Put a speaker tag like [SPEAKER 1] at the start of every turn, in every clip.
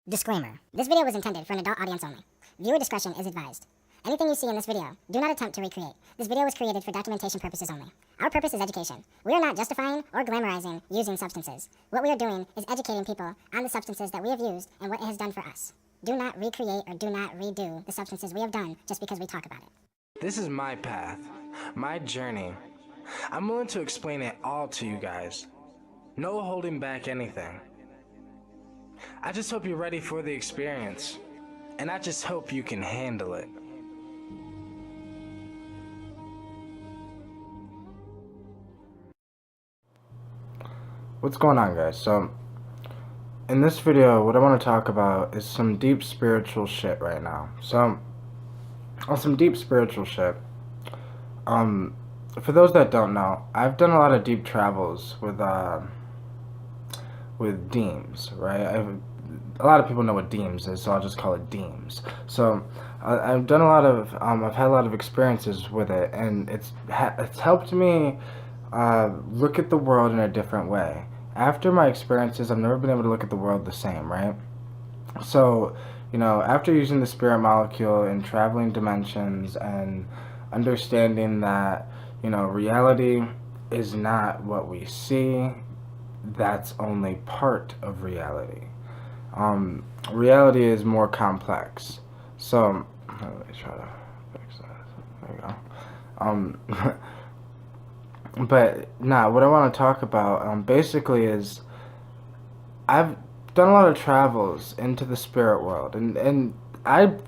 [SPEAKER 1] Disclaimer. This video was intended for an adult audience only. Viewer discretion is advised. Anything you see in this video, do not attempt to recreate. This video was created for documentation purposes only. Our purpose is education. We are not justifying or glamorizing using substances. What we are doing is educating people on the substances that we have used and what it has done for us. Do not recreate or do not redo the substances we have done just because we talk about it.
[SPEAKER 2] This is my path, my journey. I'm willing to explain it all to you guys. No holding back anything. I just hope you're ready for the experience, and I just hope you can handle it.
[SPEAKER 3] What's going on, guys? So in this video, what I want to talk about is some deep spiritual shit right now. So on some deep spiritual shit, for those that don't know, I've done a lot of deep travels with Deems, right? A lot of people know what Deems is, so I'll just call it Deems. So I've done a lot of, I've had a lot of experiences with it, and it's helped me look at the world in a different way. After my experiences, I've never been able to look at the world the same, right? So, you know, after using the spirit molecule and traveling dimensions and understanding that, you know, reality is not what we see, that's only part of reality. Reality is more complex. So, let me try to fix that. There you go. But what I want to talk about basically is I've done a lot of travels into the spirit world, and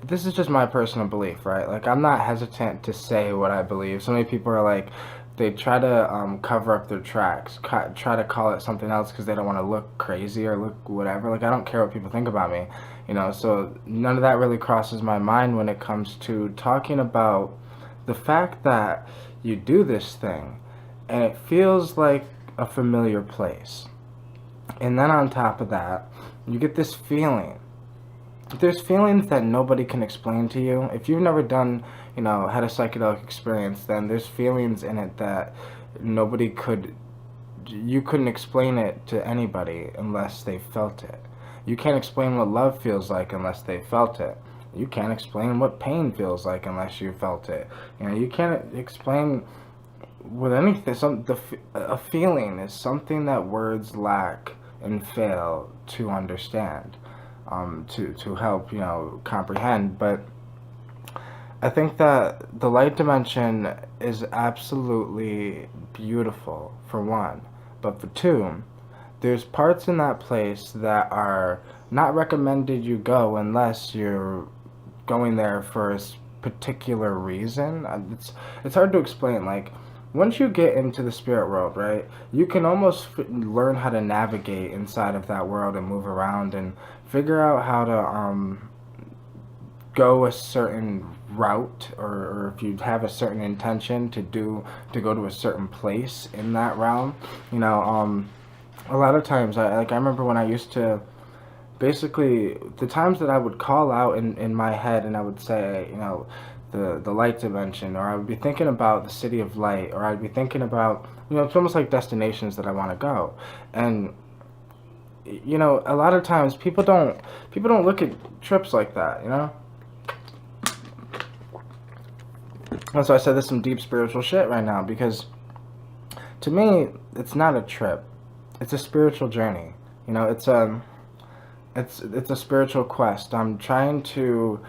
[SPEAKER 3] this is just my personal belief, right? Like, I'm not hesitant to say what I believe. So many people are like, they try to cover up their tracks, try to call it something else because they don't want to look crazy or look whatever. Like, I don't care what people think about me, you know, so none of that really crosses my mind when it comes to talking about the fact that you do this thing and it feels like a familiar place. And then on top of that, you get this feeling. There's feelings that nobody can explain to you. If you've never done, you know, had a psychedelic experience, then there's feelings in it that you couldn't explain it to anybody unless they felt it. You can't explain what love feels like unless they felt it. You can't explain what pain feels like unless you felt it. You know, you can't explain with anything. A feeling is something that words lack and fail to understand. To help, you know, comprehend. But I think that the light dimension is absolutely beautiful, for one. But for two, there's parts in that place that are not recommended you go unless you're going there for a particular reason. It's hard to explain. Like, once you get into the spirit world, right, you can almost learn how to navigate inside of that world and move around and figure out how to go a certain route, or if you have a certain intention to go to a certain place in that realm. You know, a lot of times, I remember when I used to, basically, the times that I would call out in my head and I would say, you know, the light dimension, or I would be thinking about the city of light, or I'd be thinking about, you know, it's almost like destinations that I want to go. And, you know, a lot of times people don't look at trips like that, you know. And so I said there's some deep spiritual shit right now, because to me it's not a trip, it's a spiritual journey. You know, it's a spiritual quest. I'm trying to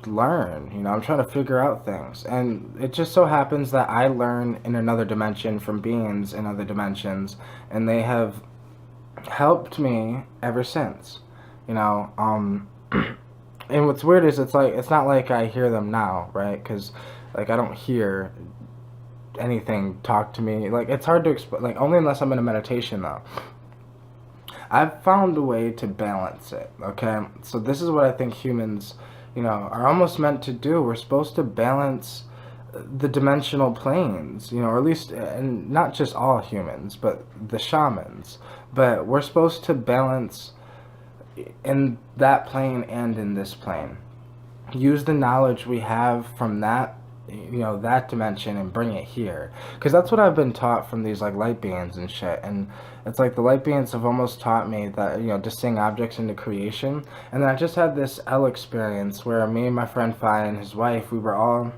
[SPEAKER 3] learn, you know, I'm trying to figure out things, and it just so happens that I learn in another dimension from beings in other dimensions, and they have helped me ever since, you know. And what's weird is it's not like I hear them now, right? Because, like, I don't hear anything talk to me. Like, it's hard to explain, like, only unless I'm in a meditation, though. I've found a way to balance it, okay? So this is what I think humans, you know, are almost meant to do. We're supposed to balance the dimensional planes, you know, or at least, and not just all humans, but the shamans. But we're supposed to balance in that plane and in this plane. Use the knowledge we have from that that dimension and bring it here, because that's what I've been taught from these like light beings and shit. And it's like the light beings have almost taught me that, to sing objects into creation. And then I just had this L experience where me and my friend Fi and his wife, we were all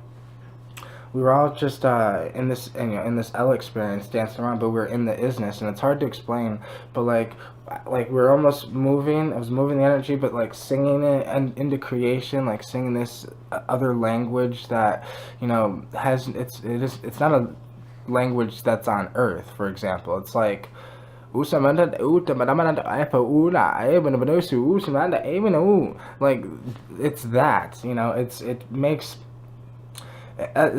[SPEAKER 3] just in this, in this L experience dancing around, but we were in the isness, and it's hard to explain. But like we are almost moving. I was moving the energy, but like singing it and into creation, like singing this other language that has it's not a language that's on Earth. For example, it's like like it's that, it makes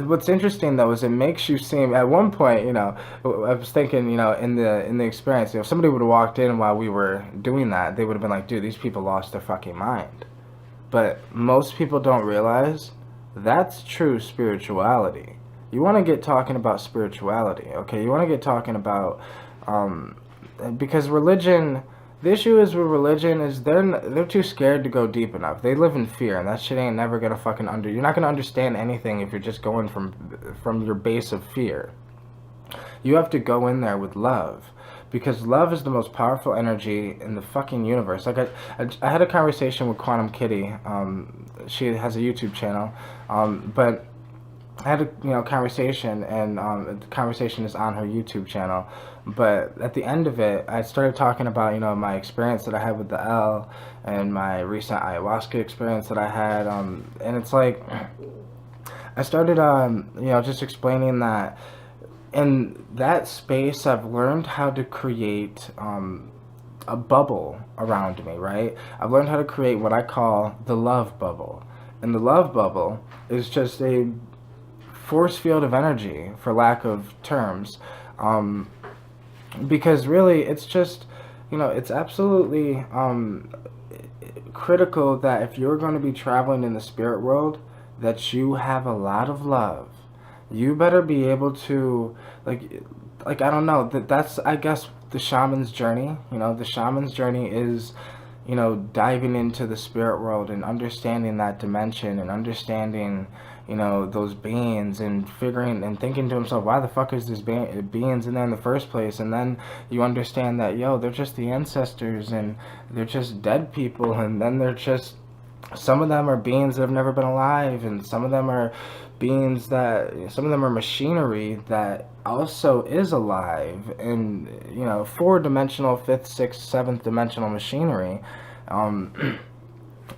[SPEAKER 3] what's interesting though is it makes you seem, at one point, I was thinking, in the experience, if somebody would have walked in while we were doing that, they would have been like, dude, these people lost their fucking mind. But most people don't realize that's true spirituality. You want to get talking about spirituality, okay? You want to get talking about because religion, the issue is with religion is they're too scared to go deep enough. They live in fear, and that shit ain't never gonna fucking you're not gonna understand anything if you're just going from your base of fear. You have to go in there with love, because love is the most powerful energy in the fucking universe. Like I had a conversation with Quantum Kitty. She has a YouTube channel, but I had a conversation, and the conversation is on her YouTube channel. But at the end of it, I started talking about my experience that I had with the L, and my recent ayahuasca experience that I had. And it's like I started just explaining that in that space I've learned how to create a bubble around me. Right? I've learned how to create what I call the love bubble, and the love bubble is just a force field of energy, for lack of terms, because really it's just, it's absolutely critical that if you're going to be traveling in the spirit world, that you have a lot of love. You better be able to, like I don't know, that's, I guess, the shaman's journey. The shaman's journey is, diving into the spirit world and understanding that dimension, and understanding those beings, and figuring and thinking to himself, why the fuck is this beings in there in the first place? And then you understand that, they're just the ancestors, and they're just dead people, and then they're just, some of them are beings that have never been alive, and some of them are beings that, some of them are machinery that also is alive, and four-dimensional, fifth, sixth, seventh dimensional machinery. And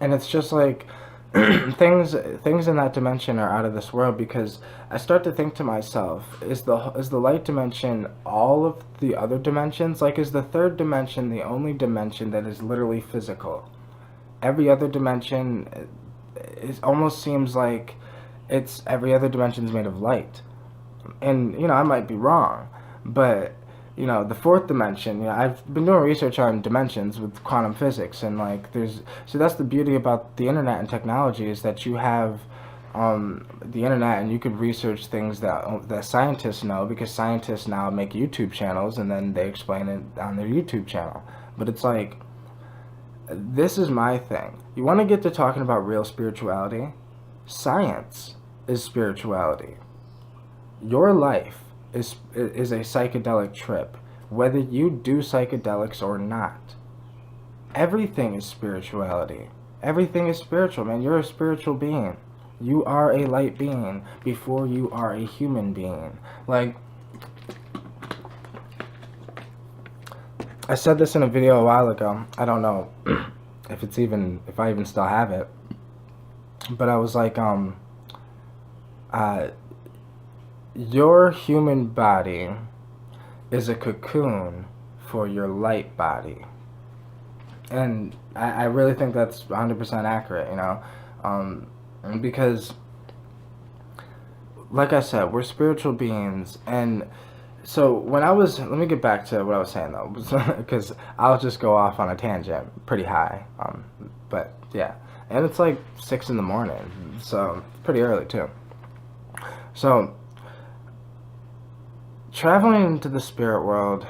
[SPEAKER 3] it's just like things in that dimension are out of this world, because I start to think to myself, is the light dimension all of the other dimensions? Like, is the third dimension the only dimension that is literally physical? Every other dimension, it almost seems like every other dimension is made of light. And I might be wrong, but the fourth dimension, I've been doing research on dimensions with quantum physics, and so that's the beauty about the internet and technology, is that you have the internet, and you could research things that scientists know, because scientists now make YouTube channels, and then they explain it on their YouTube channel. But it's like, this is my thing. You want to get to talking about real spirituality? Science is spirituality. Your life is a psychedelic trip, whether you do psychedelics or not. Everything is spirituality. Everything is spiritual, man. You're a spiritual being. You are a light being before you are a human being. Like, I said this in a video a while ago. I don't know if I even still have it. But I was like, your human body is a cocoon for your light body. And I really think that's 100% accurate, because, like I said, we're spiritual beings. And so let me get back to what I was saying, though, because I'll just go off on a tangent pretty high. But yeah, and it's like 6 in the morning, so it's pretty early too. So traveling into the spirit world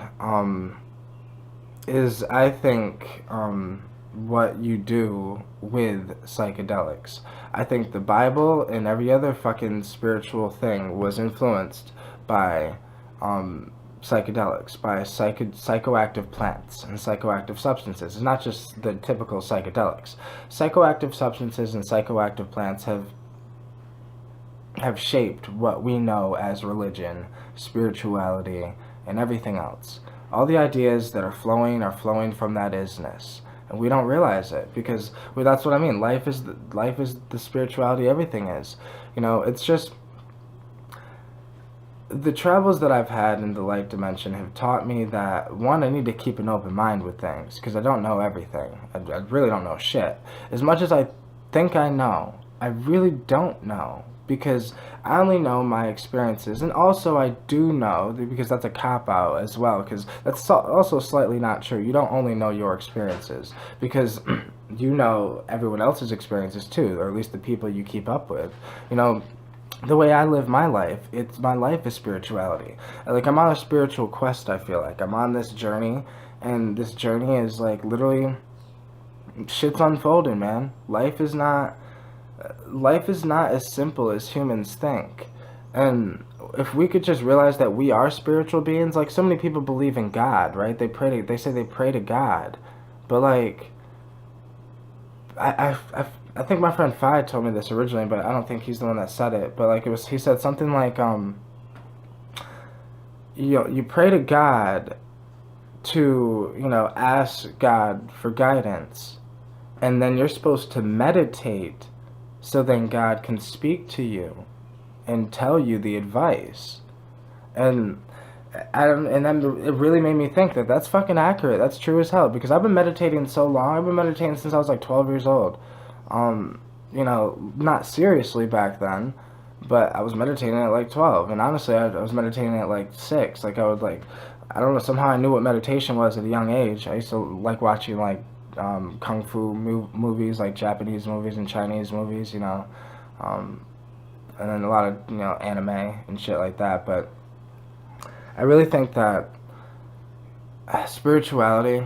[SPEAKER 3] is, I think, what you do with psychedelics. I think the Bible and every other fucking spiritual thing was influenced by psychedelics, by psychoactive plants and psychoactive substances. It's not just the typical psychedelics. Psychoactive substances and psychoactive plants have shaped what we know as religion, spirituality, and everything else. All the ideas that are flowing from that isness, and we don't realize it because that's what I mean. Life is the spirituality. Everything is, it's just the travels that I've had in the light dimension have taught me that, one, I need to keep an open mind with things because I don't know everything. I really don't know shit. As much as I think I know, I really don't know, because I only know my experiences. And also I do know, because that's a cop-out as well, because that's also slightly not true. You don't only know your experiences, because you know everyone else's experiences too, or at least the people you keep up with. The way I live my life, my life is spirituality. Like, I'm on a spiritual quest, I feel like. I'm on this journey, and this journey is like literally shit's unfolding, man. Life is not as simple as humans think. And if we could just realize that we are spiritual beings, like, so many people believe in God, right? They say they pray to God. But like, I think my friend Fi told me this originally, but I don't think he's the one that said it. But like, he said something like, you pray to God to, ask God for guidance, and then you're supposed to meditate so then God can speak to you and tell you the advice. And then it really made me think that that's fucking accurate. That's true as hell, because I've been meditating so long. I've been meditating since I was like 12 years old. Not seriously back then, but I was meditating at like 12. And honestly, I was meditating at like 6. Like, I don't know, somehow I knew what meditation was at a young age. I used to like watching like kung fu movies, like Japanese movies and Chinese movies, and then a lot of anime and shit like that. But I really think that spirituality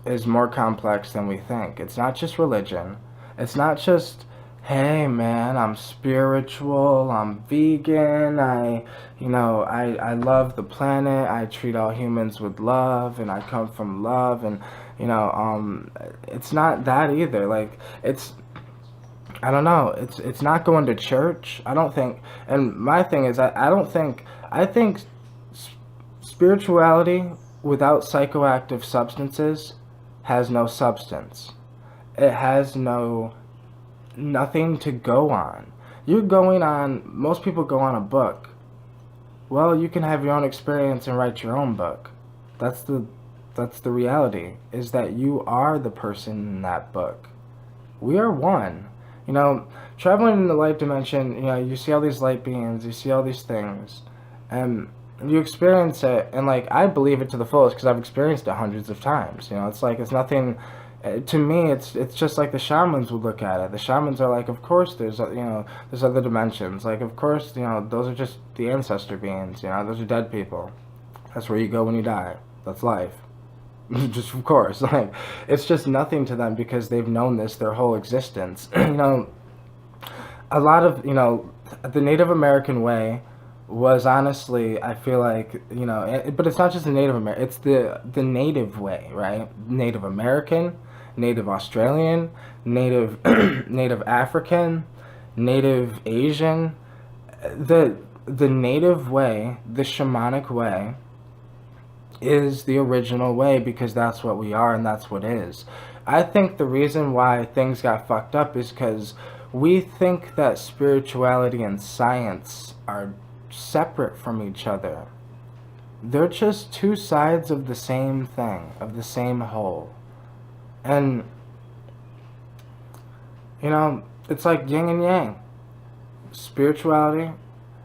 [SPEAKER 3] is more complex than we think. It's not just religion. It's not just, hey man, I'm spiritual, I'm vegan, I love the planet, I treat all humans with love, and I come from love, and it's not that either. Like, I don't know, it's not going to church, I don't think. And my thing is, I think spirituality without psychoactive substances has no substance. It has nothing to go on. Most people go on a book. Well, you can have your own experience and write your own book. That's the reality, is that you are the person in that book. We are one. Traveling in the light dimension, you see all these light beings, you see all these things, and you experience it, and like, I believe it to the fullest because I've experienced it hundreds of times. It's like, it's nothing. To me, it's just like the shamans would look at it. The shamans are like, of course there's other dimensions. Like, of course, those are just the ancestor beings. Those are dead people. That's where you go when you die. That's life. Just, of course. Like, it's just nothing to them because they've known this their whole existence. A lot of, the Native American way was honestly, I feel like, but it's not just the Native American, it's the native way, right? Native American, Native Australian, Native Native African, Native Asian. The native way, the shamanic way, is the original way because that's what we are and that's what is. I think the reason why things got fucked up is because we think that spirituality and science are separate from each other. They're just two sides of the same thing, of the same whole. And, it's like yin and yang. Spirituality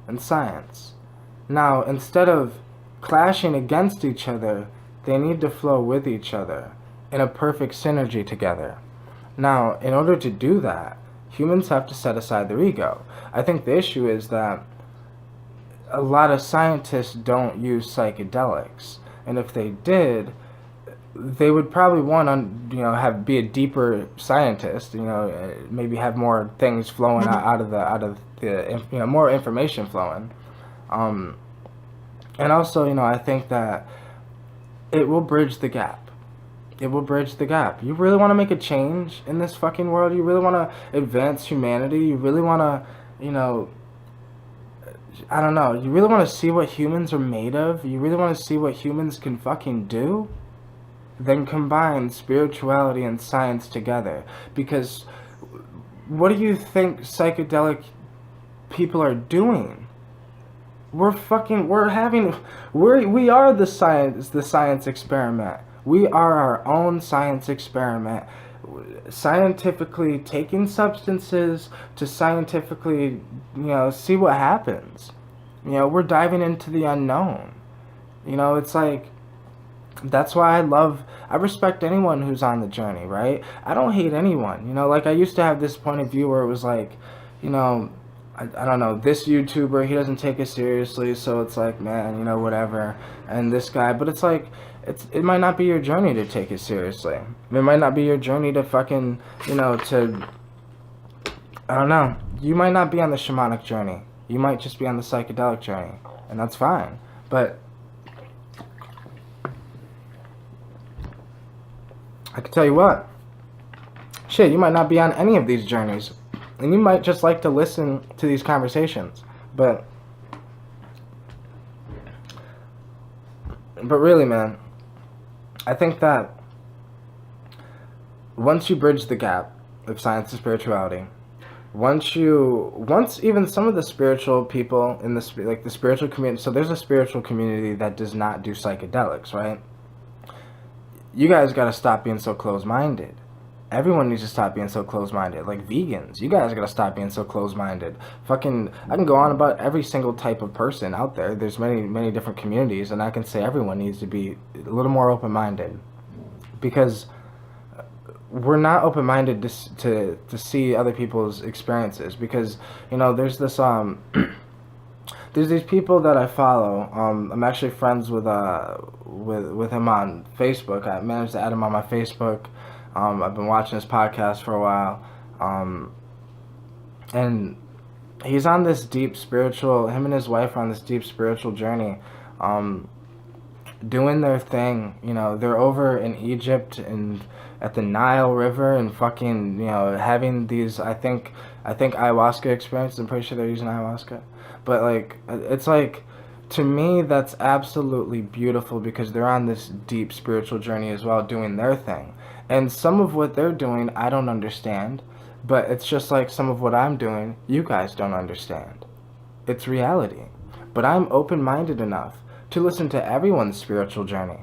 [SPEAKER 3] and science. Now, instead of clashing against each other, they need to flow with each other in a perfect synergy together. Now, in order to do that, humans have to set aside their ego. I think the issue is that a lot of scientists don't use psychedelics, and if they did, they would probably be a deeper scientist, maybe have more things flowing out of the more information flowing, and also, I think that it will bridge the gap. It will bridge the gap. You really want to make a change in this fucking world? You really want to advance humanity? You really want to, I don't know. You really want to see what humans are made of? You really want to see what humans can fucking do? Then combine spirituality and science together. Because what do you think psychedelic people are doing? We are the science experiment. We are our own science experiment. Scientifically taking substances to scientifically, see what happens. We're diving into the unknown. It's like, that's why I respect anyone who's on the journey, right? I don't hate anyone. Like I used to have this point of view where it was like, I don't know, this YouTuber, he doesn't take it seriously, so it's like, man, whatever. And this guy, but it's like, it might not be your journey to take it seriously. It might not be your journey to fucking, I don't know. You might not be on the shamanic journey. You might just be on the psychedelic journey. And that's fine. But I can tell you what. Shit, you might not be on any of these journeys. And you might just like to listen to these conversations. But really, man, I think that once you bridge the gap of science and spirituality, once even some of the spiritual people in the spiritual community, so there's a spiritual community that does not do psychedelics, right? You guys got to stop being so closed-minded. Everyone needs to stop being so closed-minded. Like vegans, you guys gotta stop being so closed-minded. Fucking, I can go on about every single type of person out there. There's many different communities, and I can say everyone needs to be a little more open-minded, because we're not open-minded to see other people's experiences. Because there's this there's these people that I follow. I'm actually friends with him on Facebook. I managed to add him on my Facebook. I've been watching his podcast for a while, and he's on this deep spiritual, him and his wife are on this deep spiritual journey, doing their thing. They're over in Egypt and at the Nile River and fucking, having these, I think ayahuasca experiences. I'm pretty sure they're using ayahuasca, but like, it's like, to me, that's absolutely beautiful, because they're on this deep spiritual journey as well, doing their thing. And some of what they're doing, I don't understand. But it's just like some of what I'm doing, you guys don't understand. It's reality. But I'm open-minded enough to listen to everyone's spiritual journey.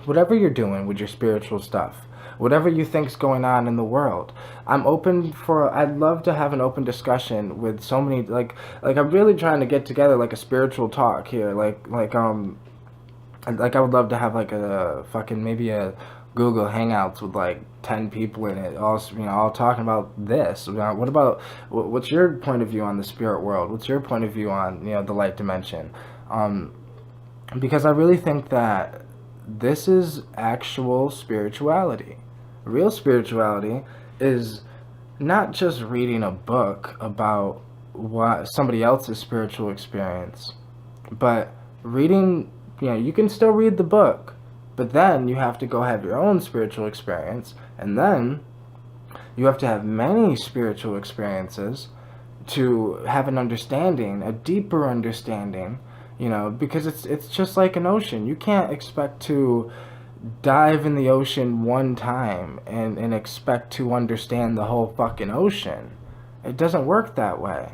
[SPEAKER 3] Whatever you're doing with your spiritual stuff, whatever you think's going on in the world, I'd love to have an open discussion with so many, like I'm really trying to get together like a spiritual talk here, like I would love to have like a fucking, maybe a Google Hangouts with like 10 people in it, all talking about this. What's your point of view on the spirit world? What's your point of view on, the light dimension? Because I really think that this is actual spirituality. Real spirituality is not just reading a book about somebody else's spiritual experience, but reading, you can still read the book, but then you have to go have your own spiritual experience, and then you have to have many spiritual experiences to have an understanding, a deeper understanding, because it's just like an ocean. You can't expect to dive in the ocean one time and expect to understand the whole fucking ocean. It doesn't work that way.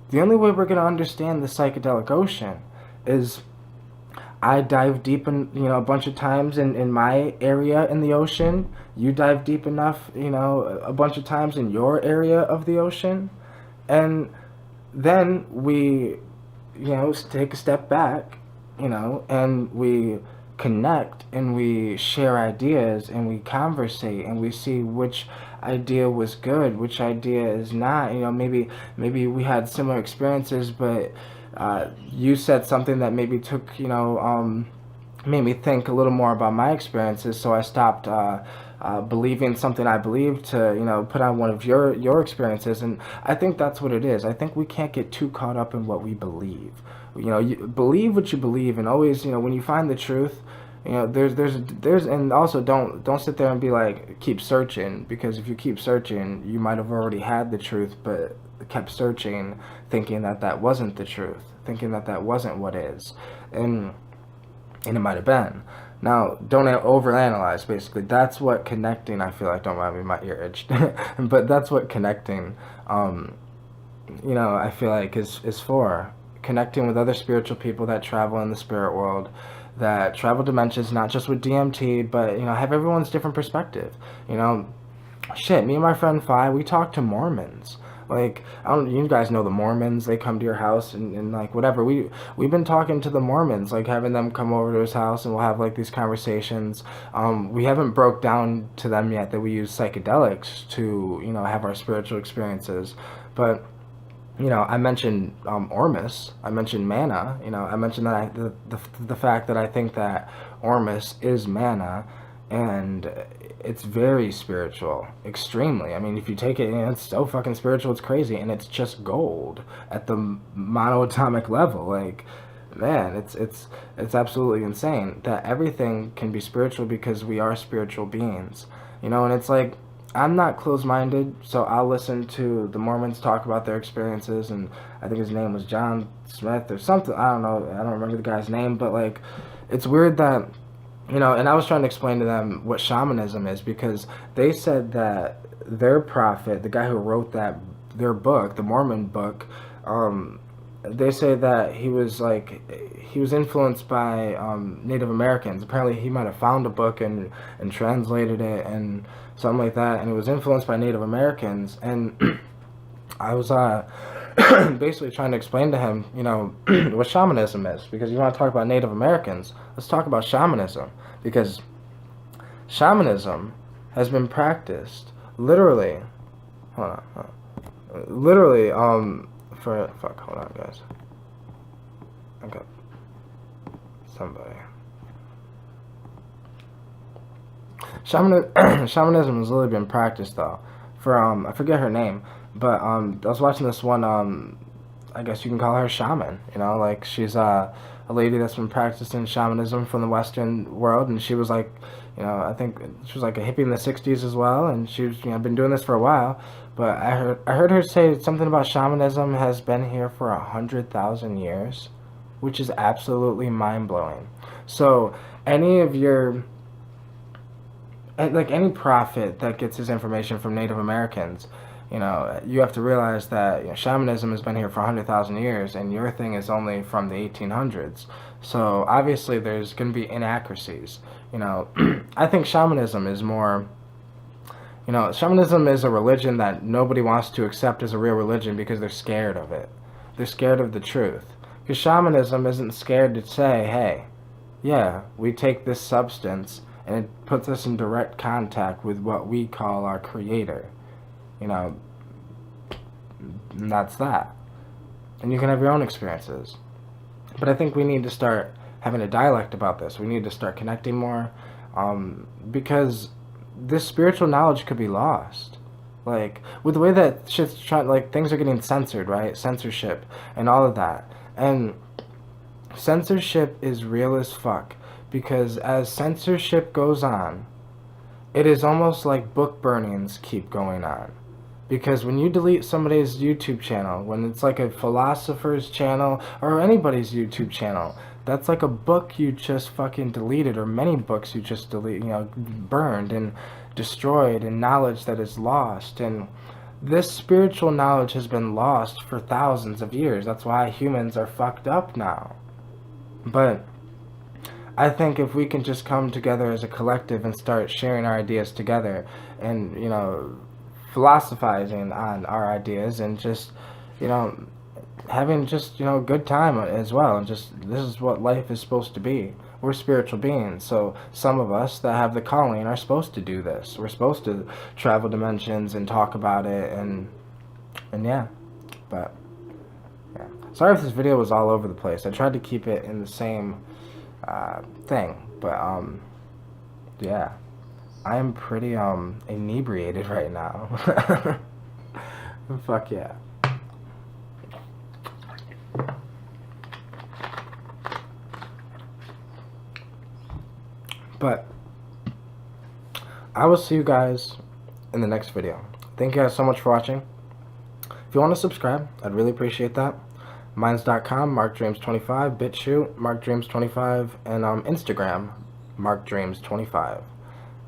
[SPEAKER 3] The only way we're going to understand the psychedelic ocean is I dive deep in, a bunch of times in my area in the ocean. You dive deep enough, a bunch of times in your area of the ocean. And then we, take a step back, and we connect and we share ideas and we conversate and we see which idea was good, which idea is not. Maybe we had similar experiences, but you said something that maybe took made me think a little more about my experiences, so I stopped believing something I believed to, put on one of your experiences. And I think that's what it is. I think we can't get too caught up in what we believe. You believe what you believe, and always, when you find the truth, there's and also don't sit there and be like, keep searching, because if you keep searching, you might have already had the truth, but kept searching, thinking that that wasn't the truth, thinking that that wasn't what is, and it might have been. Now, don't overanalyze, basically. That's what connecting, I feel like, don't mind me, my ear itched, but that's what connecting, I feel like is for. Connecting with other spiritual people that travel in the spirit world, that travel dimensions, not just with DMT, but, have everyone's different perspective. Shit, me and my friend Phi, we talk to Mormons. Like, you guys know the Mormons, they come to your house and like, whatever. We've been talking to the Mormons, like, having them come over to his house, and we'll have, like, these conversations. We haven't broke down to them yet that we use psychedelics to, have our spiritual experiences. But, I mentioned Ormus, I mentioned mana, I mentioned that the fact that I think that Ormus is mana, and it's very spiritual, extremely. I mean, if you take it, it's so fucking spiritual, it's crazy, and it's just gold at the monoatomic level. Like, man, it's absolutely insane that everything can be spiritual because we are spiritual beings, and it's like, I'm not closed-minded, so I'll listen to the Mormons talk about their experiences, and I think his name was John Smith or something, I don't know, I don't remember the guy's name, but, like, it's weird that, and I was trying to explain to them what shamanism is, because they said that their prophet, the guy who wrote their book, the Mormon book, they say that he was influenced by Native Americans. Apparently he might have found a book and translated it and something like that, and it was influenced by Native Americans. And I was basically trying to explain to him, what shamanism is, because you want to talk about Native Americans, let's talk about shamanism, because shamanism has been practiced literally, hold on, literally, hold on, guys, okay, somebody. Shamanism has literally been practiced, though, for, I forget her name, but, I was watching this one, I guess you can call her shaman, like, she's, a lady that's been practicing shamanism from the Western world, and she was, like, I think she was, like, a hippie in the 60s as well, and she's, been doing this for a while, but I heard her say something about shamanism has been here for 100,000 years, which is absolutely mind-blowing. So, any prophet that gets his information from Native Americans, you have to realize that shamanism has been here for 100,000 years, and your thing is only from the 1800s. So obviously there's going to be inaccuracies. I think shamanism is more, shamanism is a religion that nobody wants to accept as a real religion because they're scared of it. They're scared of the truth. Because shamanism isn't scared to say, hey, yeah, we take this substance and it puts us in direct contact with what we call our creator. And that's that. And you can have your own experiences. But I think we need to start having a dialect about this. We need to start connecting more, because this spiritual knowledge could be lost. Like, with the way that shit's things are getting censored, right? Censorship and all of that. And censorship is real as fuck, because as censorship goes on, it is almost like book burnings keep going on. Because when you delete somebody's YouTube channel, when it's like a philosopher's channel or anybody's YouTube channel, that's like a book you just fucking deleted, or many books you just burned and destroyed, and knowledge that is lost. And this spiritual knowledge has been lost for thousands of years. That's why humans are fucked up now. But I think if we can just come together as a collective and start sharing our ideas together, and philosophizing on our ideas, and just having just good time as well, and just, this is what life is supposed to be. We're spiritual beings, so some of us that have the calling are supposed to do this. We're supposed to travel dimensions and talk about it, and yeah. But yeah, sorry if this video was all over the place. I tried to keep it in the same thing. But yeah, I am pretty inebriated right now. Fuck yeah. But I will see you guys in the next video. Thank you guys so much for watching. If you want to subscribe, I'd really appreciate that. Minds.com, MarkDreams25, BitChute, MarkDreams25, and Instagram, MarkDreams25.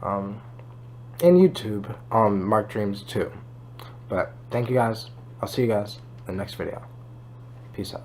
[SPEAKER 3] And YouTube, MarkDreams2. But thank you guys. I'll see you guys in the next video. Peace out.